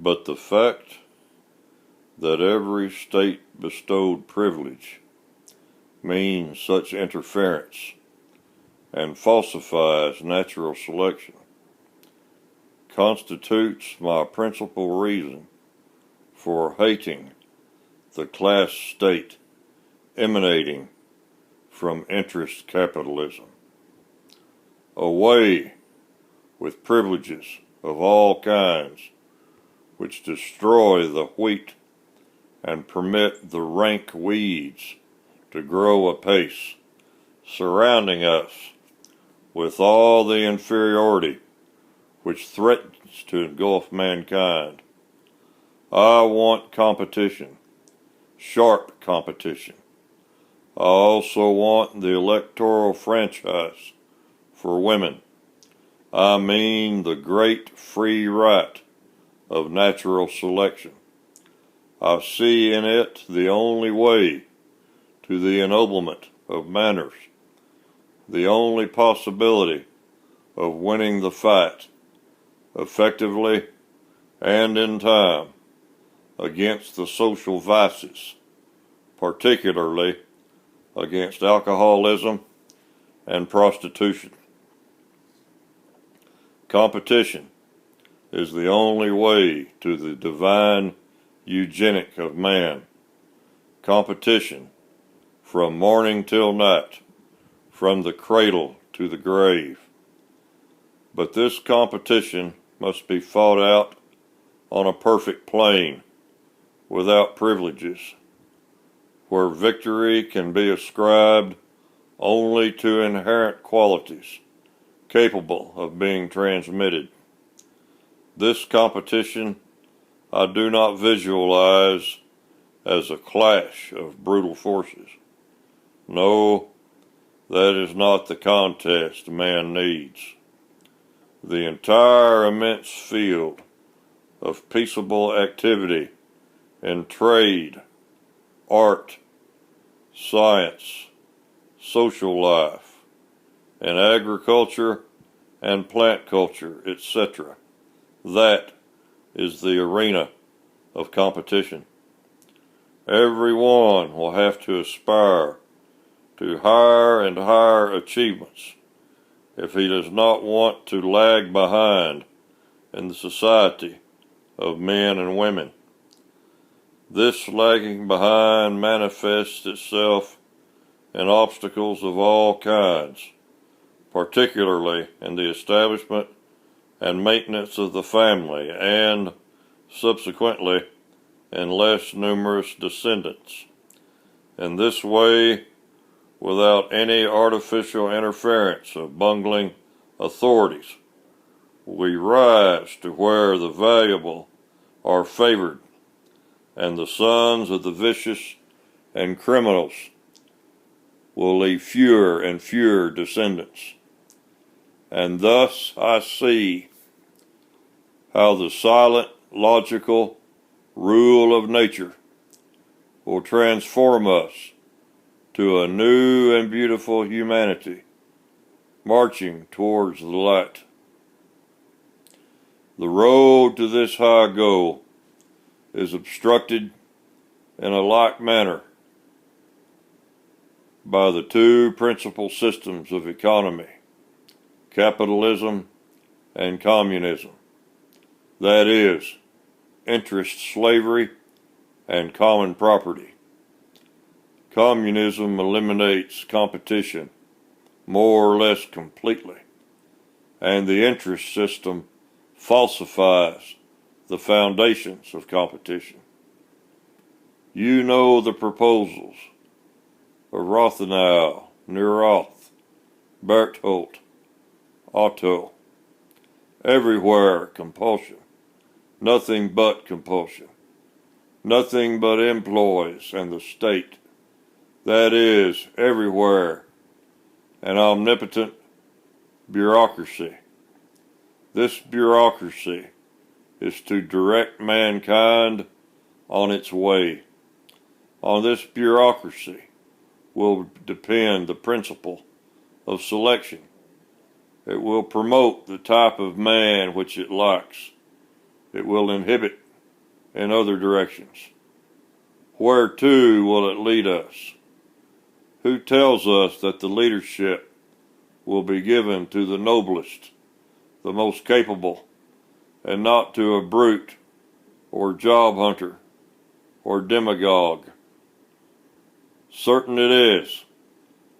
but the fact that every state-bestowed privilege means such interference and falsifies natural selection constitutes my principal reason for hating the class state emanating from interest capitalism. Away with privileges of all kinds which destroy the wheat and permit the rank weeds to grow apace, surrounding us with all the inferiority which threatens to engulf mankind. I want competition, sharp competition. I also want the electoral franchise for women. I mean the great free right of natural selection. I see in it the only way to the ennoblement of manners, the only possibility of winning the fight effectively and in time against the social vices, particularly against alcoholism and prostitution. Competition is the only way to the divine eugenic of man. Competition from morning till night, from the cradle to the grave. But this competition must be fought out on a perfect plane, without privileges, where victory can be ascribed only to inherent qualities capable of being transmitted. This competition I do not visualize as a clash of brutal forces. No, that is not the contest man needs. The entire immense field of peaceable activity in trade, art, science, social life, and agriculture and plant culture, etc. That is the arena of competition. Everyone will have to aspire to higher and higher achievements if he does not want to lag behind in the society of men and women. This lagging behind manifests itself in obstacles of all kinds, particularly in the establishment and maintenance of the family, and, subsequently, in less numerous descendants. In this way, without any artificial interference of bungling authorities, we rise to where the valuable are favored, and the sons of the vicious and criminals will leave fewer and fewer descendants. And thus I see how the silent, logical rule of nature will transform us to a new and beautiful humanity, marching towards the light. The road to this high goal is obstructed in a like manner by the two principal systems of economy, capitalism and communism. That is, interest slavery and common property. Communism eliminates competition more or less completely, and the interest system falsifies the foundations of competition. You know the proposals of Rothenau, Neurath, Berthold, Otto. Everywhere compulsion, nothing but compulsion, nothing but employees and the state. That is, everywhere, an omnipotent bureaucracy. This bureaucracy is to direct mankind on its way. On this bureaucracy will depend the principle of selection. It will promote the type of man which it likes. It will inhibit in other directions. Where to will it lead us? Who tells us that the leadership will be given to the noblest, the most capable, and not to a brute or job hunter or demagogue? Certain it is,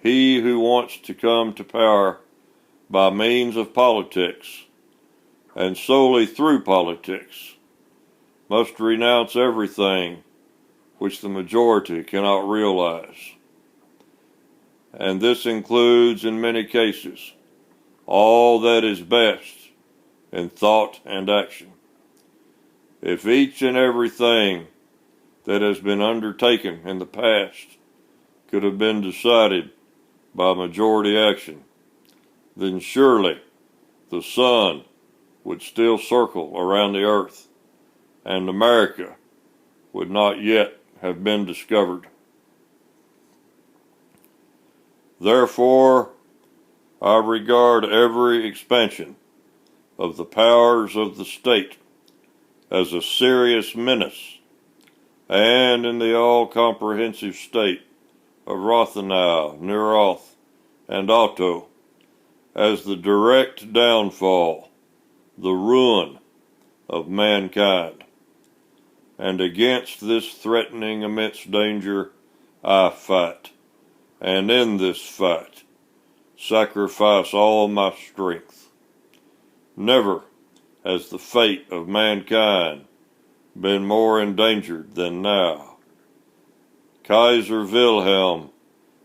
he who wants to come to power by means of politics, and solely through politics, must renounce everything which the majority cannot realize. And this includes, in many cases, all that is best in thought and action. If each and everything that has been undertaken in the past could have been decided by majority action, then surely the sun would still circle around the earth, and America would not yet have been discovered. Therefore, I regard every expansion of the powers of the state as a serious menace, and in the all-comprehensive state of Rothenau, Neurath, and Otto, as the direct downfall, the ruin of mankind. And against this threatening immense danger I fight, and in this fight sacrifice all my strength. Never has the fate of mankind been more endangered than now. Kaiser Wilhelm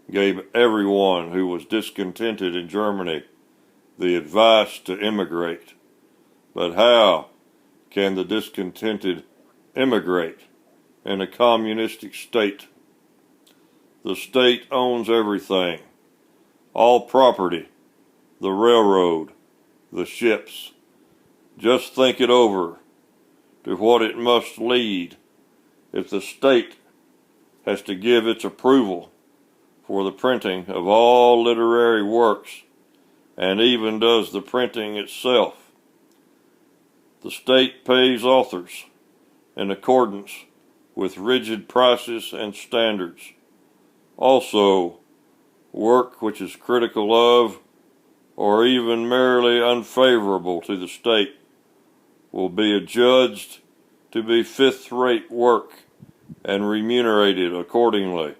gave everyone who was discontented in Germany the advice to immigrate. But how can the discontented immigrate in a communistic state? The state owns everything, all property, the railroad, the ships. Just think it over to what it must lead if the state has to give its approval for the printing of all literary works, and even does the printing itself. The state pays authors in accordance with rigid prices and standards. Also, work which is critical of, or even merely unfavorable to the state, will be adjudged to be fifth-rate work and remunerated accordingly,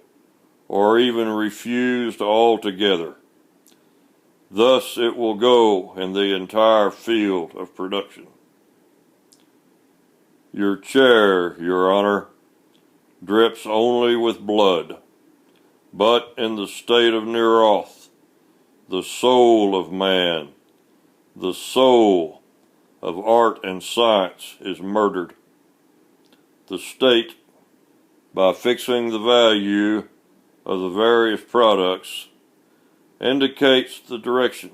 or even refused altogether. Thus it will go in the entire field of production. Your chair, Your Honor, drips only with blood, but in the state of Neurath, the soul of man, the soul of art and science is murdered. The state, by fixing the value of the various products, indicates the direction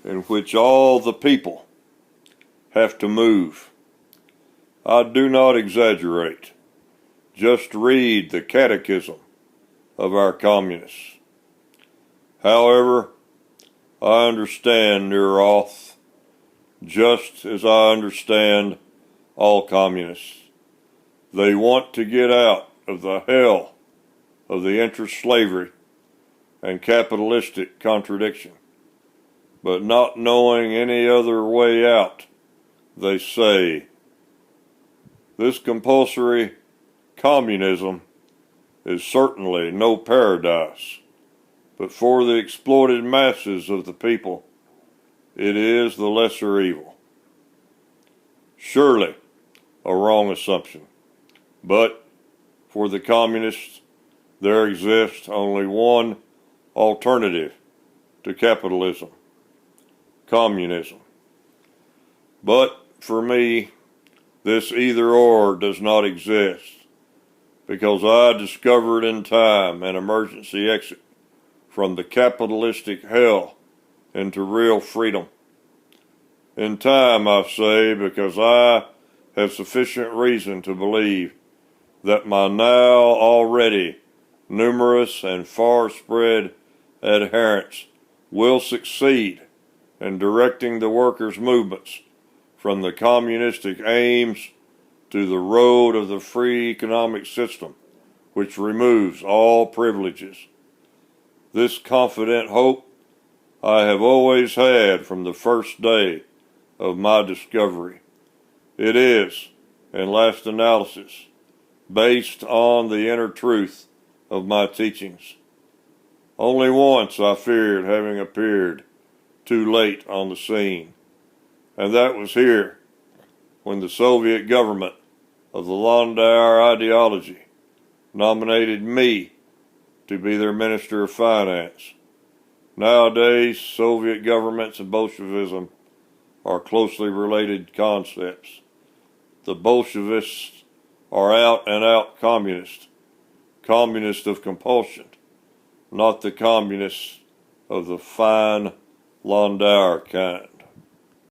in which all the people have to move. I do not exaggerate. Just read the catechism of our communists. However, I understand Neurath just as I understand all communists. They want to get out of the hell of the interest slavery and capitalistic contradiction, but not knowing any other way out, they say, this compulsory communism is certainly no paradise, but for the exploited masses of the people, it is the lesser evil. Surely a wrong assumption, but for the communists, there exists only one alternative to capitalism: communism. But for me, this either-or does not exist, because I discovered in time an emergency exit from the capitalistic hell into real freedom. In time, I say, because I have sufficient reason to believe that my now already numerous and far-spread adherents will succeed in directing the workers' movements from the communistic aims to the road of the free economic system, which removes all privileges. This confident hope I have always had from the first day of my discovery. It is, in last analysis, based on the inner truth of my teachings. Only once I feared having appeared too late on the scene, and that was here, when the Soviet government of the Landauer ideology nominated me to be their Minister of Finance. Nowadays, Soviet governments and Bolshevism are closely related concepts. The Bolshevists are out-and-out communists of compulsion, not the communists of the fine Landauer kind.